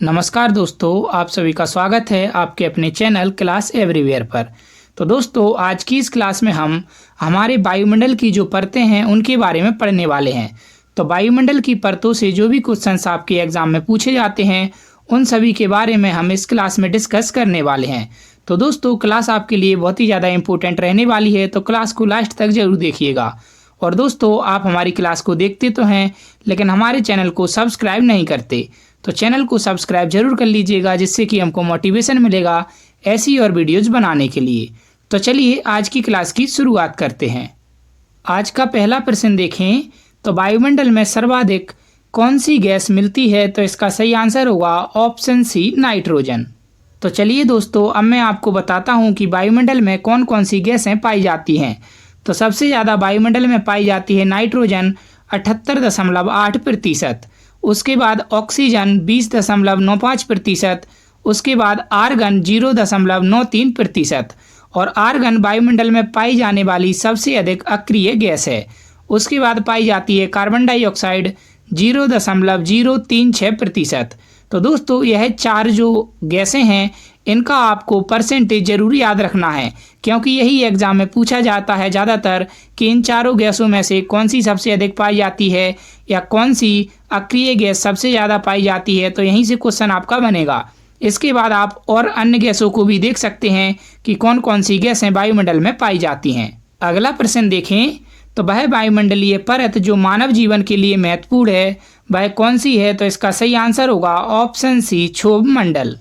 नमस्कार दोस्तों, आप सभी का स्वागत है आपके अपने चैनल क्लास एवरीवेयर पर। तो दोस्तों, आज की इस क्लास में हम हमारे वायुमंडल की जो परतें हैं उनके बारे में पढ़ने वाले हैं। तो वायुमंडल की परतों से जो भी क्वेश्चंस आपके एग्जाम में पूछे जाते हैं उन सभी के बारे में हम इस क्लास में डिस्कस करने वाले हैं। तो दोस्तों, क्लास आपके लिए बहुत ही ज़्यादा इंपॉर्टेंट रहने वाली है, तो क्लास को लास्ट तक जरूर देखिएगा। और दोस्तों, आप हमारी क्लास को देखते तो हैं लेकिन हमारे चैनल को सब्सक्राइब नहीं करते, तो चैनल को सब्सक्राइब जरूर कर लीजिएगा, जिससे कि हमको मोटिवेशन मिलेगा ऐसी और वीडियोज बनाने के लिए। तो चलिए आज की क्लास की शुरुआत करते हैं। आज का पहला प्रश्न देखें तो वायुमंडल में सर्वाधिक कौन सी गैस मिलती है? तो इसका सही आंसर होगा ऑप्शन सी, नाइट्रोजन। तो चलिए दोस्तों, अब मैं आपको बताता हूँ कि वायुमंडल में कौन कौन सी गैसें पाई जाती हैं। तो सबसे ज़्यादा वायुमंडल में पाई जाती है नाइट्रोजन 78.8%, उसके बाद ऑक्सीजन 20.95%, उसके बाद आर्गन 0.93% और आर्गन वायुमंडल में पाई जाने वाली सबसे अधिक अक्रिय गैस है। उसके बाद पाई जाती है कार्बन डाइऑक्साइड 0.036%। तो दोस्तों, यह चार जो गैसें हैं इनका आपको परसेंटेज जरूर याद रखना है, क्योंकि यही एग्जाम में पूछा जाता है ज़्यादातर कि इन चारों गैसों में से कौन सी सबसे अधिक पाई जाती है या कौन सी अक्रिय गैस सबसे ज़्यादा पाई जाती है। तो यहीं से क्वेश्चन आपका बनेगा। इसके बाद आप और अन्य गैसों को भी देख सकते हैं कि कौन कौन सी गैसें वायुमंडल में पाई जाती हैं। अगला प्रश्न देखें तो वह वायुमंडलीय परत जो मानव जीवन के लिए महत्वपूर्ण है वह कौन सी है? तो इसका सही आंसर होगा ऑप्शन सी, क्षोभ मंडल।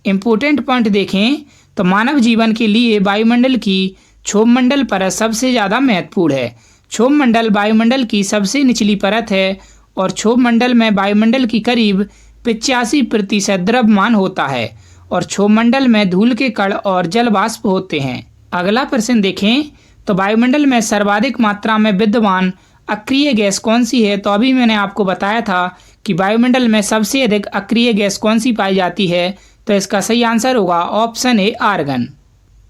इम्पोर्टेंट पॉइंट देखें तो मानव जीवन के लिए वायुमंडल की क्षोभ मंडल परत सबसे ज़्यादा महत्वपूर्ण है। क्षोभ मंडल वायुमंडल की सबसे निचली परत है और क्षोभ मंडल में वायुमंडल की करीब 85% द्रव्यमान होता है और क्षोभ मंडल में धूल के कण और जल वाष्प होते हैं। अगला प्रश्न देखें तो वायुमंडल में सर्वाधिक मात्रा में विद्यमान अक्रिय गैस कौन सी है? तो अभी मैंने आपको बताया था कि वायुमंडल में सबसे अधिक अक्रिय गैस कौन सी पाई जाती है। तो इसका सही आंसर होगा option A, argon.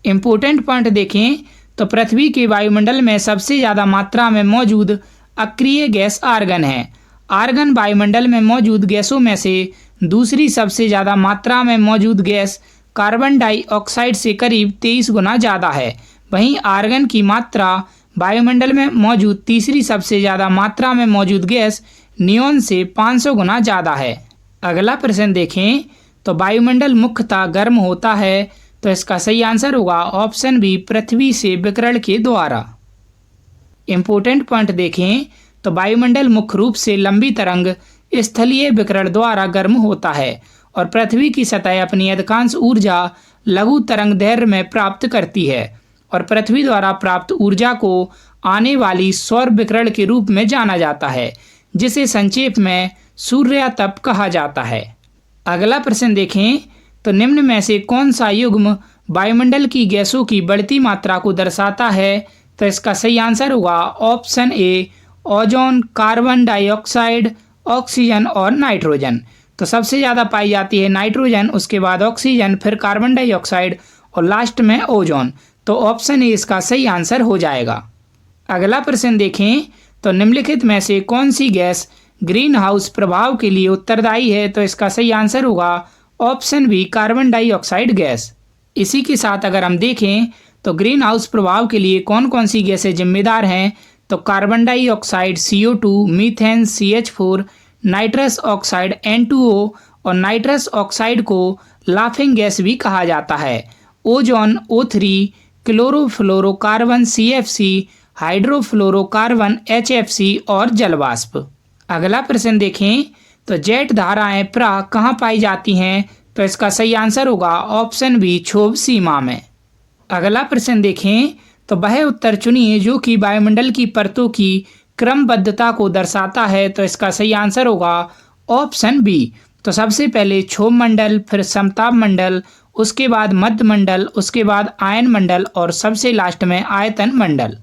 Important point देखें तो पृथ्वी के वायुमंडल में सबसे ज़्यादा मात्रा में मौजूद अक्रिय गैस आर्गन है। आर्गन वायुमंडल में मौजूद गैसों में से दूसरी सबसे ज़्यादा मात्रा में मौजूद गैस कार्बन डाइऑक्साइड से करीब 23 गुना ज़्यादा है। वहीं आर्गन की मात्रा वायुमंडल में मौजूद तीसरी सबसे ज़्यादा मात्रा में मौजूद गैस नियोन से 500 गुना ज़्यादा है। अगला प्रश्न देखें तो वायुमंडल मुख्यतः गर्म होता है। तो इसका सही आंसर होगा ऑप्शन बी, पृथ्वी से विकिरण के द्वारा। इम्पोर्टेंट पॉइंट देखें तो वायुमंडल मुख्य रूप से लंबी तरंग स्थलीय विकिरण द्वारा गर्म होता है और पृथ्वी की सतह अपनी अधिकांश ऊर्जा लघु तरंग दैर्घ्य में प्राप्त करती है और पृथ्वी द्वारा प्राप्त ऊर्जा को आने वाली सौर विकिरण के रूप में जाना जाता है, जिसे संक्षेप में सूर्यातप कहा जाता है। अगला प्रश्न देखें तो निम्न में से कौन सा युग्म वायुमंडल की गैसों की बढ़ती मात्रा को दर्शाता है? तो इसका सही आंसर होगा ऑप्शन ए, ओजोन, कार्बन डाइऑक्साइड, ऑक्सीजन और नाइट्रोजन। तो सबसे ज़्यादा पाई जाती है नाइट्रोजन, उसके बाद ऑक्सीजन, फिर कार्बन डाइऑक्साइड और लास्ट में ओजोन। तो ऑप्शन ए इसका सही आंसर हो जाएगा। अगला प्रश्न देखें तो निम्नलिखित में से कौन सी गैस ग्रीन हाउस प्रभाव के लिए उत्तरदायी है? तो इसका सही आंसर होगा option B, carbon dioxide gas. इसी के साथ अगर हम देखें तो ग्रीन हाउस प्रभाव के लिए कौन कौन सी गैसें जिम्मेदार हैं? तो carbon dioxide CO2, methane CH4, nitrous oxide N2O और नाइट्रस ऑक्साइड को लाफिंग गैस भी कहा जाता है, ozone O3, chlorofluorocarbon CFC, hydrofluorocarbon HFC और जलवाष्प। अगला प्रश्न देखें तो जेट धाराएं प्राय कहाँ पाई जाती हैं? तो इसका सही आंसर होगा ऑप्शन बी, क्षोभ सीमा में। अगला प्रश्न देखें तो वह उत्तर चुनिए जो कि वायुमंडल की परतों की क्रमबद्धता को दर्शाता है। तो इसका सही आंसर होगा ऑप्शन बी। तो सबसे पहले क्षोभ मंडल, फिर समताप मंडल, उसके बाद मध्य मंडल, उसके बाद आयन मंडल और सबसे लास्ट में आयतन मंडल।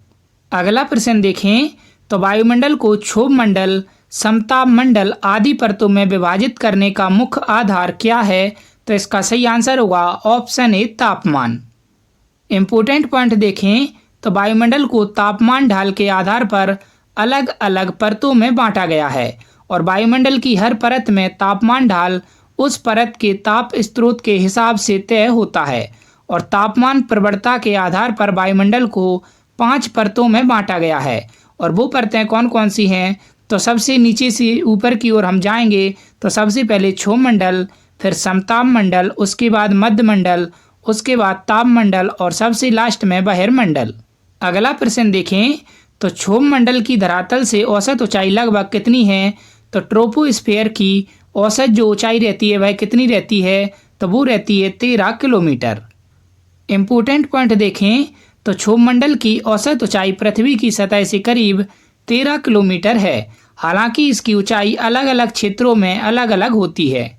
अगला प्रश्न देखें तो वायुमंडल को क्षोभ मंडल, समताप मंडल आदि परतों में विभाजित करने का मुख्य आधार क्या है? तो इसका सही आंसर होगा ऑप्शन ए, तापमान। इम्पोर्टेंट पॉइंट देखें तो वायुमंडल को तापमान ढाल के आधार पर अलग अलग परतों में बांटा गया है और वायुमंडल की हर परत में तापमान ढाल उस परत के ताप स्रोत के हिसाब से तय होता है और तापमान प्रवणता के आधार पर वायुमंडल को 5 परतों में बांटा गया है। और वो परतें कौन कौन सी हैं? तो सबसे नीचे से ऊपर की ओर हम जाएंगे तो सबसे पहले क्षोभ मंडल, फिर समताप मंडल, उसके बाद मध्य मंडल, उसके बाद ताप मंडल और सबसे लास्ट में बहिर्मंडल। अगला प्रश्न देखें तो क्षोभ मंडल की धरातल से औसत ऊंचाई लगभग कितनी है? तो ट्रोपोस्फीयर की औसत जो ऊंचाई रहती है वह कितनी रहती है? तो वो रहती है 13 किलोमीटर। इम्पोर्टेंट पॉइंट देखें तो क्षोभ मंडल की औसत ऊंचाई पृथ्वी की सतह से करीब 13 किलोमीटर है। हालांकि इसकी ऊंचाई अलग अलग क्षेत्रों में अलग अलग होती है।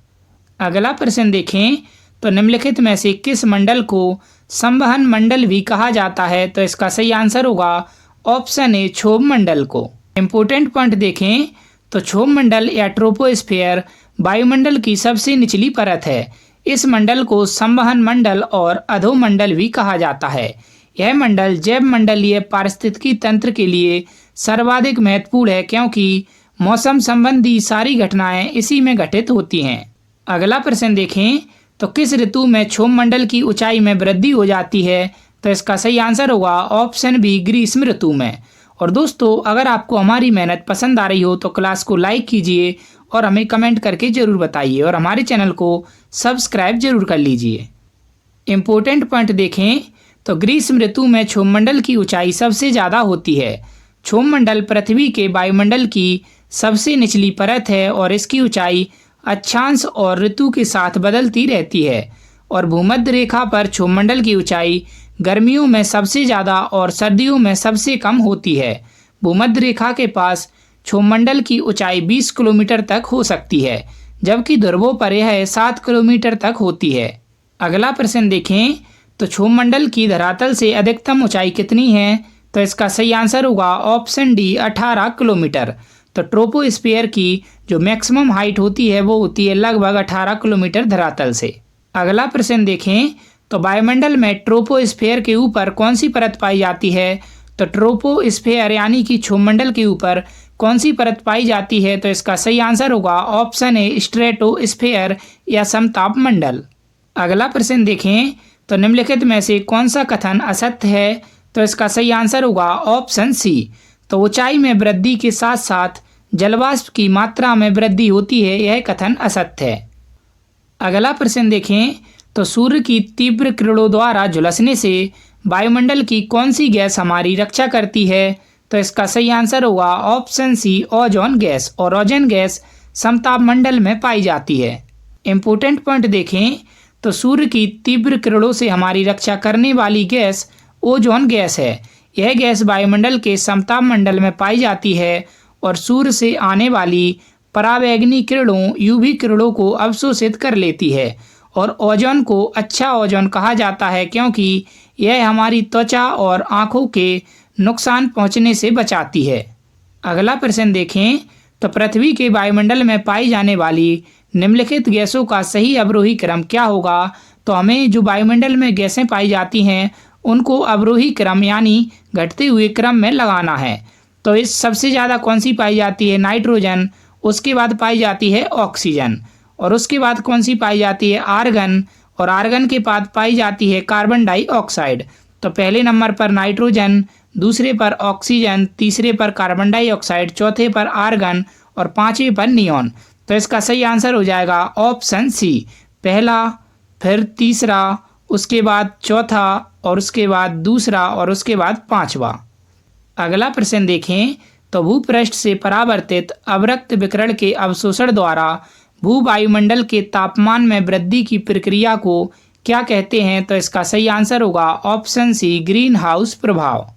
अगला प्रश्न देखें तो निम्नलिखित में से किस मंडल को संवहन मंडल भी कहा जाता है? तो इसका सही आंसर होगा ऑप्शन ए, क्षोभ मंडल को। इम्पोर्टेंट पॉइंट देखें तो क्षोभ मंडल या ट्रोपोस्फीयर वायुमंडल की सबसे निचली परत है। इस मंडल को संवहन मंडल और अधोमंडल भी कहा जाता है। यह मंडल जैव मंडलीय पारिस्थितिकी तंत्र के लिए सर्वाधिक महत्वपूर्ण है क्योंकि मौसम संबंधी सारी घटनाएं इसी में घटित होती हैं। अगला प्रश्न देखें तो किस ऋतु में क्षोभ मंडल की ऊंचाई में वृद्धि हो जाती है? तो इसका सही आंसर होगा ऑप्शन बी, ग्रीष्म ऋतु में। और दोस्तों, अगर आपको हमारी मेहनत पसंद आ रही हो तो क्लास को लाइक कीजिए और हमें कमेंट करके जरूर बताइए और हमारे चैनल को सब्सक्राइब जरूर कर लीजिए। इम्पोर्टेंट पॉइंट देखें तो ग्रीष्म ऋतु में क्षोभ मंडल की ऊंचाई सबसे ज़्यादा होती है। क्षोभ मंडल पृथ्वी के वायुमंडल की सबसे निचली परत है और इसकी ऊंचाई अक्षांश और ऋतु के साथ बदलती रहती है। और भूमध्य रेखा पर क्षोभ मंडल की ऊंचाई गर्मियों में सबसे ज़्यादा और सर्दियों में सबसे कम होती है। भूमध्य रेखा के पास क्षोभ मंडल की ऊंचाई 20 किलोमीटर तक हो सकती है, जबकि ध्रुवों पर यह 7 किलोमीटर तक होती है। अगला प्रश्न देखें तो क्षोभ मंडल की धरातल से अधिकतम ऊंचाई कितनी है? तो इसका सही आंसर होगा ऑप्शन डी, 18 किलोमीटर। तो ट्रोपोस्फीयर की जो मैक्सिमम हाइट होती है वो होती है लगभग 18 किलोमीटर धरातल से। अगला प्रश्न देखें तो वायुमंडल में ट्रोपोस्फीयर के ऊपर कौन सी परत पाई जाती है? तो ट्रोपोस्फीयर यानी कि क्षोभ मंडल के ऊपर कौन सी परत पाई जाती है? तो इसका सही आंसर होगा ऑप्शन ए, स्ट्रेटोस्फीयर या समताप मंडल। अगला प्रश्न देखें तो निम्नलिखित में से कौन सा कथन असत्य है? तो इसका सही आंसर होगा ऑप्शन सी। तो ऊंचाई में वृद्धि के साथ साथ जलवाष्प की मात्रा में वृद्धि होती है, यह कथन असत्य है। अगला प्रश्न देखें तो सूर्य की तीव्र किरणों द्वारा झुलसने से वायुमंडल की कौन सी गैस हमारी रक्षा करती है? तो इसका सही आंसर होगा ऑप्शन सी, ओजोन गैस। और ओजोन गैस समताप मंडल में पाई जाती है। इम्पोर्टेंट पॉइंट देखें तो सूर्य की तीव्र किरणों से हमारी रक्षा करने वाली गैस ओजोन गैस है। यह गैस वायुमंडल के समताप मंडल में पाई जाती है और सूर्य से आने वाली पराबैंगनी किरणों यूवी किरणों को अवशोषित कर लेती है। और ओजोन को अच्छा ओजोन कहा जाता है क्योंकि यह हमारी त्वचा और आँखों के नुकसान पहुँचने से बचाती है। अगला प्रश्न देखें तो पृथ्वी के वायुमंडल में पाई जाने वाली निम्नलिखित गैसों का सही अवरोही क्रम क्या होगा? तो हमें जो वायुमंडल में गैसें पाई जाती हैं उनको अवरोही क्रम यानी घटते हुए क्रम में लगाना है। तो इस सबसे ज़्यादा कौन सी पाई जाती है? नाइट्रोजन, उसके बाद पाई जाती है ऑक्सीजन, और उसके बाद कौन सी पाई जाती है? आर्गन, और आर्गन के बाद पाई जाती है कार्बन डाइऑक्साइड। तो पहले नंबर पर नाइट्रोजन, दूसरे पर ऑक्सीजन, तीसरे पर कार्बन डाइऑक्साइड, चौथे पर आर्गन और पांचवें पर नियॉन। तो इसका सही आंसर हो जाएगा ऑप्शन सी, पहला, फिर तीसरा, उसके बाद चौथा और उसके बाद दूसरा और उसके बाद पांचवा। अगला प्रश्न देखें तो भूपृष्ठ से परावर्तित अवरक्त विकिरण के अवशोषण द्वारा भूवायुमंडल के तापमान में वृद्धि की प्रक्रिया को क्या कहते हैं? तो इसका सही आंसर होगा ऑप्शन सी, ग्रीन हाउस प्रभाव।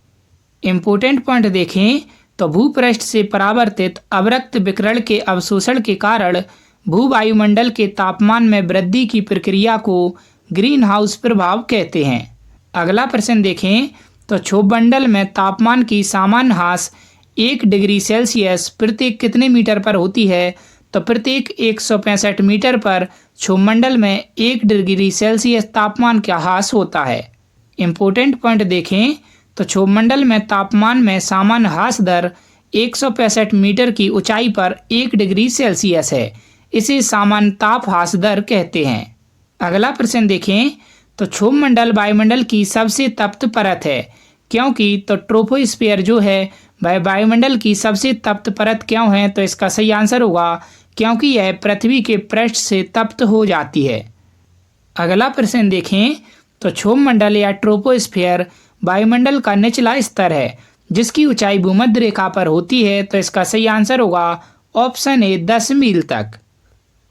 इम्पोर्टेंट पॉइंट देखें तो भूपृष्ठ से परावर्तित अवरक्त विकिरण के अवशोषण के कारण भूवायुमंडल के तापमान में वृद्धि की प्रक्रिया को ग्रीन हाउस प्रभाव कहते हैं। अगला प्रश्न देखें तो क्षोभ मंडल में तापमान की सामान्य ह्रास 1 डिग्री सेल्सियस प्रत्येक कितने मीटर पर होती है? तो प्रत्येक 165 मीटर पर क्षोभ मंडल में 1 डिग्री सेल्सियस तापमान का ह्रास होता है। इम्पोर्टेंट पॉइंट देखें तो क्षोभ मंडल में तापमान में सामान्य ह्रास दर 165 मीटर की ऊंचाई पर 1 डिग्री सेल्सियस है। इसे सामान्य ताप ह्रास दर कहते हैं। अगला प्रश्न देखें तो क्षोभ मंडल वायुमंडल की सबसे तप्त परत है, क्योंकि तो ट्रोपोस्फीयर जो है वह वायुमंडल की सबसे तप्त परत क्यों है? तो इसका सही आंसर होगा क्योंकि यह पृथ्वी के पृष्ठ से तप्त हो जाती है। अगला प्रश्न देखें तो क्षोभ मंडल या ट्रोपोस्फीयर वायुमंडल का निचला स्तर है जिसकी ऊंचाई भूमध्य रेखा पर होती है। तो इसका सही आंसर होगा ऑप्शन ए 10 मील तक।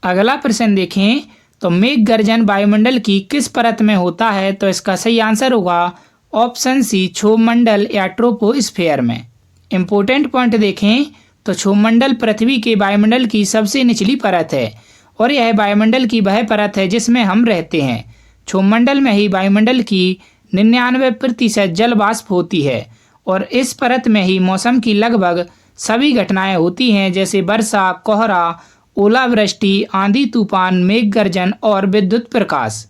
अगला प्रश्न देखें तो मेघ गर्जन वायुमंडल की किस परत में होता है? तो इसका सही आंसर होगा ऑप्शन सी क्षोभ मंडल या ट्रोपोस्फीयर में। इम्पोर्टेंट पॉइंट देखें तो क्षोभ मंडल पृथ्वी के वायुमंडल की सबसे निचली परत है और यह वायुमंडल की वह परत है जिसमें हम रहते हैं। क्षोभ मंडल में ही वायुमंडल की 99% जल वाष्प होती है और इस परत में ही मौसम की लगभग सभी घटनाएं होती हैं, जैसे वर्षा, कोहरा, ओलावृष्टि, आंधी तूफान, मेघ गर्जन और विद्युत प्रकाश।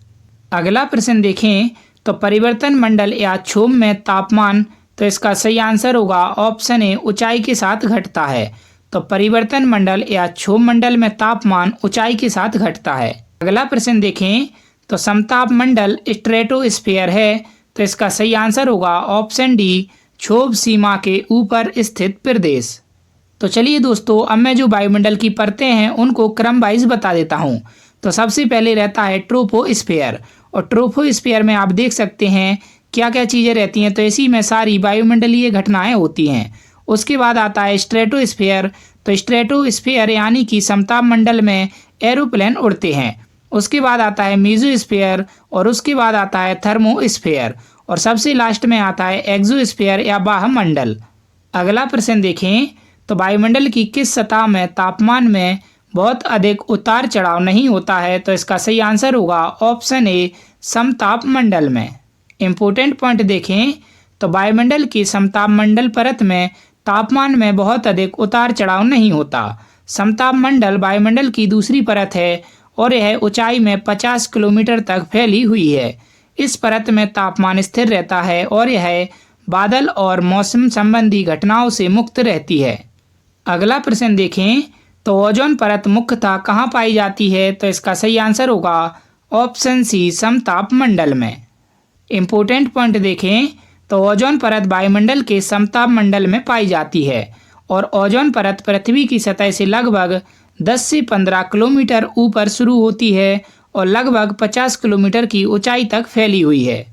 अगला प्रश्न देखें तो परिवर्तन मंडल या क्षोभ में तापमान, तो इसका सही आंसर होगा ऑप्शन ए ऊंचाई के साथ घटता है। तो परिवर्तन मंडल या क्षोभ मंडल में तापमान ऊंचाई के साथ घटता है। अगला प्रश्न देखें तो समताप मंडल स्ट्रेटोस्फीयर है, तो इसका सही आंसर होगा ऑप्शन डी क्षोभ सीमा के ऊपर स्थित प्रदेश। तो चलिए दोस्तों, अब मैं जो वायुमंडल की परतें हैं उनको क्रम वाइज बता देता हूँ। तो सबसे पहले रहता है ट्रोपोस्फीयर, और ट्रोपोस्फीयर में आप देख सकते हैं क्या क्या चीज़ें रहती हैं। तो इसी में सारी वायुमंडलीय घटनाएं होती हैं। उसके बाद आता है स्ट्रेटोस्फीयर, तो स्ट्रेटोस्फीयर यानी कि समताप मंडल में एरोप्लेन उड़ते हैं। उसके बाद आता है मेसोस्फीयर और उसके बाद आता है थर्मोस्फीयर और सबसे लास्ट में आता है एक्सोस्फीयर या बाह्यमंडल। अगला प्रश्न देखें तो वायुमंडल की किस सतह में तापमान में बहुत अधिक उतार चढ़ाव नहीं होता है? तो इसका सही आंसर होगा ऑप्शन ए समताप मंडल में। इम्पोर्टेंट पॉइंट देखें तो वायुमंडल की समताप मंडल परत में तापमान में बहुत अधिक उतार चढ़ाव नहीं होता। समताप मंडल वायुमंडल की दूसरी परत है और यह ऊंचाई में 50 किलोमीटर तक फैली हुई है। इस परत में तापमान स्थिर रहता है और यह बादल और मौसम संबंधी घटनाओं से मुक्त रहती है। अगला प्रश्न देखें तो ओजोन परत मुख्यतः कहाँ पाई जाती है? तो इसका सही आंसर होगा ऑप्शन सी समताप मंडल में। इम्पोर्टेंट पॉइंट देखें तो ओजोन परत वायुमंडल के समताप मंडल में पाई जाती है और ओजोन परत पृथ्वी की सतह से लगभग 10 से 15 किलोमीटर ऊपर शुरू होती है और लगभग 50 किलोमीटर की ऊंचाई तक फैली हुई है।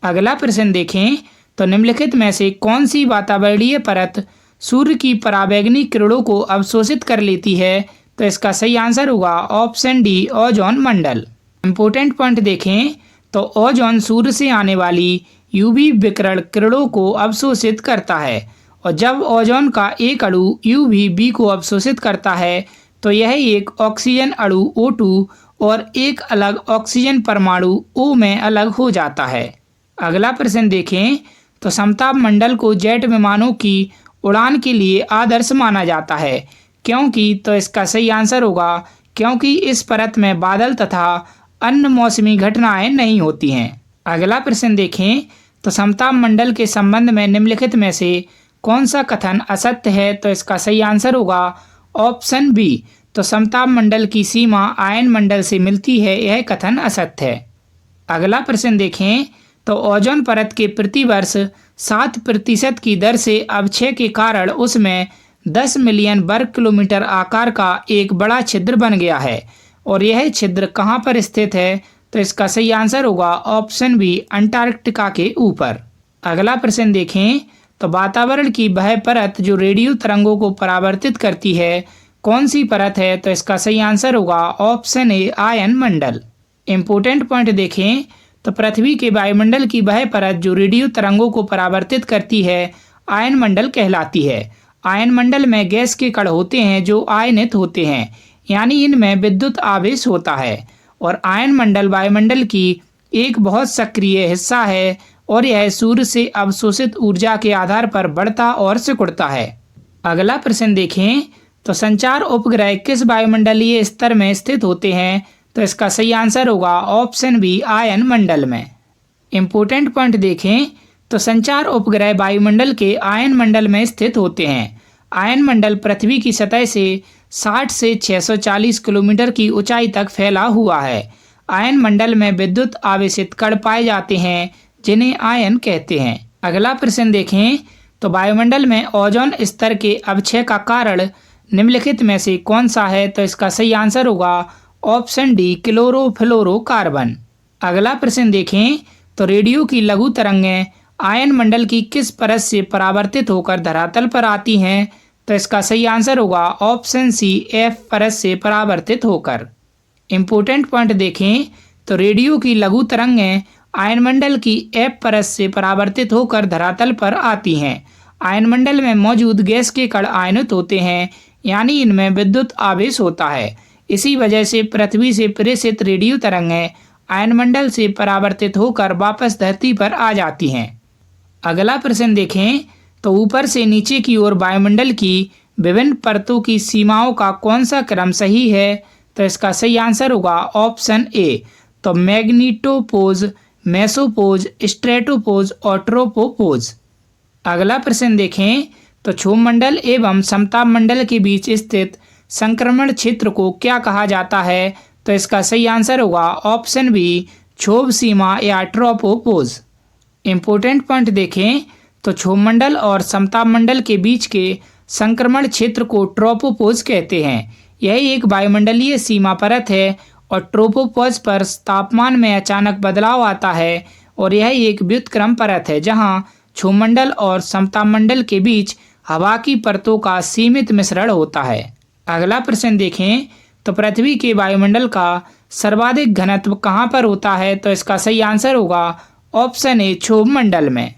अगला प्रश्न देखें तो निम्नलिखित में से कौन सी वातावरणीय परत सूर्य की पराबैंगनी किरणों को अवशोषित कर लेती है? तो इसका सही आंसर होगा ऑप्शन डी ओजोन मंडल। इम्पोर्टेंट पॉइंट देखें तो ओजोन सूर्य से आने वाली यूवी विकिरण किरणों को अवशोषित करता है और जब ओजोन का एक अणु यूवी को अवशोषित करता है तो यह एक ऑक्सीजन अणु O2 और एक अलग ऑक्सीजन परमाणु O में अलग हो जाता है। अगला प्रश्न देखें तो समताप मंडल को जेट विमानों की उड़ान के लिए आदर्श माना जाता है, क्योंकि तो इसका सही आंसर होगा क्योंकि इस परत में बादल तथा अन्य मौसमी घटनाएं नहीं होती हैं। अगला प्रश्न देखें तो समताप मंडल के संबंध में निम्नलिखित में से कौन सा कथन असत्य है? तो इसका सही आंसर होगा ऑप्शन बी। तो समताप मंडल की सीमा आयन मंडल से मिलती है, यह कथन असत्य है। अगला प्रश्न देखें तो ओजोन परत के प्रतिवर्ष 7% की दर से अवक्षय के कारण उसमें 10 मिलियन वर्ग किलोमीटर आकार का एक बड़ा छिद्र बन गया है और यह छिद्र कहाँ पर स्थित है? तो इसका सही आंसर होगा ऑप्शन बी अंटार्कटिका के ऊपर। अगला प्रश्न देखें तो वातावरण की वह परत जो रेडियो तरंगों को परावर्तित करती है कौन सी परत है? तो इसका सही आंसर होगा ऑप्शन ए आयन मंडल। इम्पोर्टेंट पॉइंट देखें तो पृथ्वी के वायुमंडल की वह परत जो रेडियो तरंगों को परावर्तित करती है आयन मंडल कहलाती है। आयन मंडल में गैस के कण होते हैं जो आयनित होते हैं, यानी इनमें विद्युत आवेश होता है और आयन मंडल वायुमंडल की एक बहुत सक्रिय हिस्सा है और यह सूर्य से अवशोषित ऊर्जा के आधार पर बढ़ता और सिकुड़ता है। अगला प्रश्न देखें तो संचार उपग्रह किस वायुमंडलीय स्तर में स्थित होते हैं? तो इसका सही आंसर होगा ऑप्शन बी आयन मंडल में। इम्पोर्टेंट पॉइंट देखें तो संचार उपग्रह वायुमंडल के आयन मंडल में स्थित होते हैं। आयन मंडल पृथ्वी की सतह से 60 से 640 किलोमीटर की ऊंचाई तक फैला हुआ है। आयन मंडल में विद्युत आवेशित कण पाए जाते हैं जिन्हें आयन कहते हैं। अगला प्रश्न देखें तो वायुमंडल में ओजोन स्तर के अवक्षय का कारण निम्नलिखित में से कौन सा है? तो इसका सही आंसर होगा ऑप्शन डी क्लोरोफ्लोरोकार्बन। अगला प्रश्न देखें तो रेडियो की लघु तरंगें आयन मंडल की किस परत से परावर्तित होकर धरातल पर आती हैं? तो इसका सही आंसर होगा ऑप्शन सी एफ परत से परावर्तित होकर। इम्पोर्टेंट पॉइंट देखें तो रेडियो की लघु तरंगें आयन मंडल की एफ परत से परावर्तित होकर धरातल पर आती हैं। आयन मंडल में मौजूद गैस के कण आयनित होते हैं, यानी इनमें विद्युत आवेश होता है। इसी वजह से पृथ्वी से प्रेषित रेडियो तरंगें आयन मंडल से परावर्तित होकर वापस धरती पर आ जाती हैं। अगला प्रश्न देखें तो ऊपर से नीचे की ओर वायुमंडल की विभिन्न परतों की सीमाओं का कौन सा क्रम सही है? तो इसका सही आंसर होगा ऑप्शन ए। तो मैग्नीटोपोज, मेसोपोज, स्ट्रेटोपोज और ट्रोपोपोज। अगला प्रश्न देखें तो क्षोभमंडल एवं समताप मंडल के बीच स्थित संक्रमण क्षेत्र को क्या कहा जाता है? तो इसका सही आंसर होगा ऑप्शन बी क्षोभ सीमा या ट्रोपोपोज। इम्पोर्टेंट पॉइंट देखें तो क्षोभमंडल और समताप मंडल के बीच के संक्रमण क्षेत्र को ट्रोपोपोज कहते हैं। यह एक वायुमंडलीय सीमा परत है और ट्रोपोपोज पर तापमान में अचानक बदलाव आता है और यह एक व्युत्क्रम परत है जहां क्षोभमंडल और समताप मंडल के बीच हवा की परतों का सीमित मिश्रण होता है। अगला प्रश्न देखें तो पृथ्वी के वायुमंडल का सर्वाधिक घनत्व कहाँ पर होता है? तो इसका सही आंसर होगा ऑप्शन ए क्षोभमंडल में।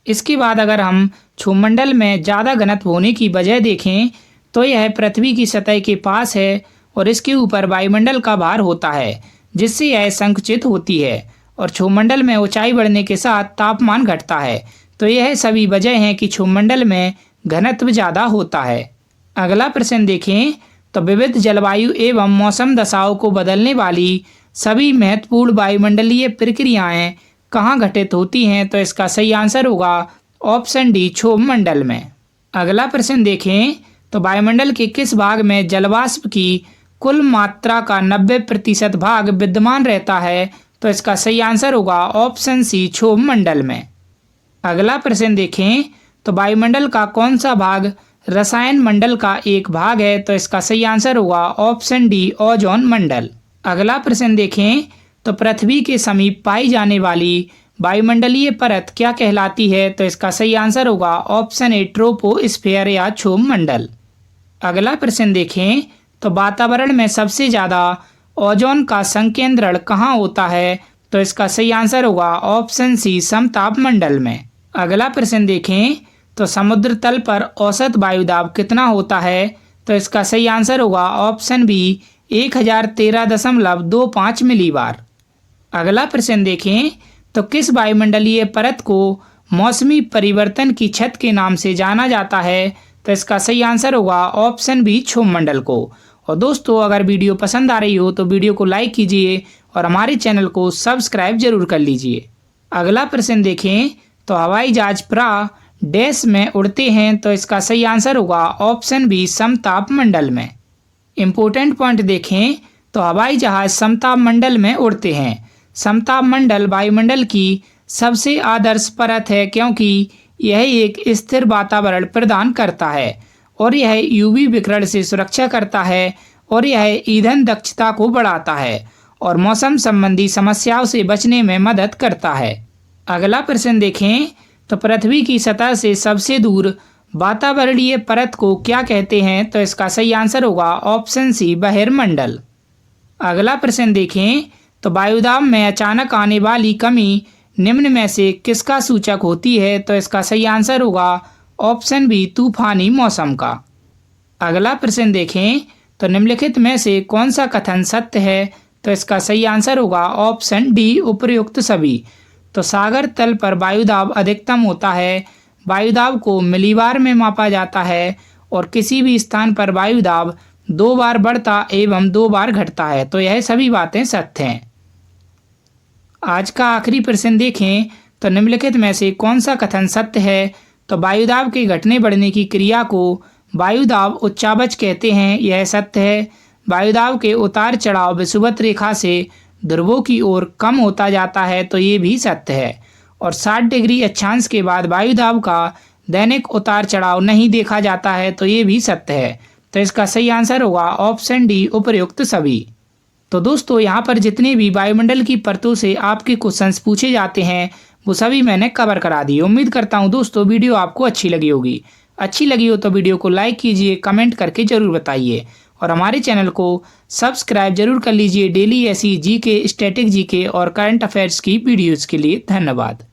इसके बाद अगर हम क्षोभमंडल में ज़्यादा घनत्व होने की वजह देखें तो यह पृथ्वी की सतह के पास है और इसके ऊपर वायुमंडल का भार होता है जिससे यह संकुचित होती है और क्षोभमंडल में ऊंचाई बढ़ने के साथ तापमान घटता है। तो यह सभी वजह हैं कि क्षोभमंडल में घनत्व ज़्यादा होता है। अगला प्रश्न देखें तो विविध जलवायु एवं मौसम दशाओं को बदलने वाली सभी महत्वपूर्ण वायुमंडलीय प्रक्रियाएं कहाँ घटित होती हैं? तो इसका सही आंसर होगा ऑप्शन डी क्षोभमंडल में। अगला प्रश्न देखें तो वायुमंडल के किस भाग में जलवाष्प की कुल मात्रा का 90% भाग विद्यमान रहता है? तो इसका सही आंसर होगा ऑप्शन सी क्षोभमंडल में। अगला प्रश्न देखें तो वायुमंडल का कौन सा भाग रसायन मंडल का एक भाग है? तो इसका सही आंसर होगा ऑप्शन डी ओजोन मंडल। अगला प्रश्न देखें तो पृथ्वी के समीप पाई जाने वाली वायुमंडलीय परत क्या कहलाती है? तो इसका सही आंसर होगा ऑप्शन ए ट्रोपोस्फीयर या क्षोभमंडल। अगला प्रश्न देखें तो वातावरण में सबसे ज़्यादा ओजोन का संकेंद्रण कहाँ होता है? तो इसका सही आंसर होगा ऑप्शन सी समताप मंडल में। अगला प्रश्न देखें तो समुद्र तल पर औसत वायुदाब कितना होता है? तो इसका सही आंसर होगा ऑप्शन बी 1013.25 मिलीबार। अगला प्रश्न देखें तो किस वायुमंडलीय परत को मौसमी परिवर्तन की छत के नाम से जाना जाता है? तो इसका सही आंसर होगा ऑप्शन बी क्षोभमंडल को। और दोस्तों अगर वीडियो पसंद आ रही हो तो वीडियो को लाइक कीजिए और हमारे चैनल को सब्सक्राइब जरूर कर लीजिए। अगला प्रश्न देखें तो हवाई जहाज प्रा डैश में उड़ते हैं? तो इसका सही आंसर होगा ऑप्शन बी समताप मंडल में। इम्पोर्टेंट पॉइंट देखें तो हवाई जहाज समताप मंडल में उड़ते हैं। समताप मंडल वायुमंडल की सबसे आदर्श परत है क्योंकि यह एक स्थिर वातावरण प्रदान करता है और यह यूवी विकिरण से सुरक्षा करता है और यह ईंधन दक्षता को बढ़ाता है और मौसम संबंधी समस्याओं से बचने में मदद करता है। अगला प्रश्न देखें तो पृथ्वी की सतह से सबसे दूर वातावरणीय परत को क्या कहते हैं? तो इसका सही आंसर होगा ऑप्शन सी बहिर्मंडल। अगला प्रश्न देखें तो वायुदाब में अचानक आने वाली कमी निम्न में से किसका सूचक होती है? तो इसका सही आंसर होगा ऑप्शन बी तूफानी मौसम का। अगला प्रश्न देखें तो निम्नलिखित में से कौन सा कथन सत्य है? तो इसका सही आंसर होगा ऑप्शन डी उपर्युक्त सभी। तो सागर तल पर वायुदाब अधिकतम होता है। वायुदाब को मिलीबार में मापा जाता है और किसी भी स्थान पर वायुदाब 2 बार बढ़ता एवं 2 बार घटता है। तो यह सभी बातें सत्य हैं। आज का आखिरी प्रश्न देखें तो निम्नलिखित में से कौन सा कथन सत्य है? तो वायुदाब के घटने बढ़ने की क्रिया को वायुदाब उच्चावच कहते हैं, यह सत्य है। वायुदाब के उतार चढ़ाव विषुवत रेखा से ध्रुवों की ओर कम होता जाता है, तो ये भी सत्य है। और 60 डिग्री अक्षांश के बाद वायुदाब का दैनिक उतार चढ़ाव नहीं देखा जाता है, तो ये भी सत्य है। तो इसका सही आंसर होगा ऑप्शन डी, उपर्युक्त सभी। तो दोस्तों यहाँ पर जितने भी वायुमंडल की परतों से आपके क्वेश्चंस पूछे जाते हैं वो सभी मैंने कवर करा दिए। उम्मीद करता हूँ दोस्तों वीडियो आपको अच्छी लगी होगी। अच्छी लगी हो तो वीडियो को लाइक कीजिए, कमेंट करके ज़रूर बताइए और हमारे चैनल को सब्सक्राइब जरूर कर लीजिए डेली ऐसी जीके, स्टैटिक जीके और करंट अफेयर्स की वीडियोज़ के लिए। धन्यवाद।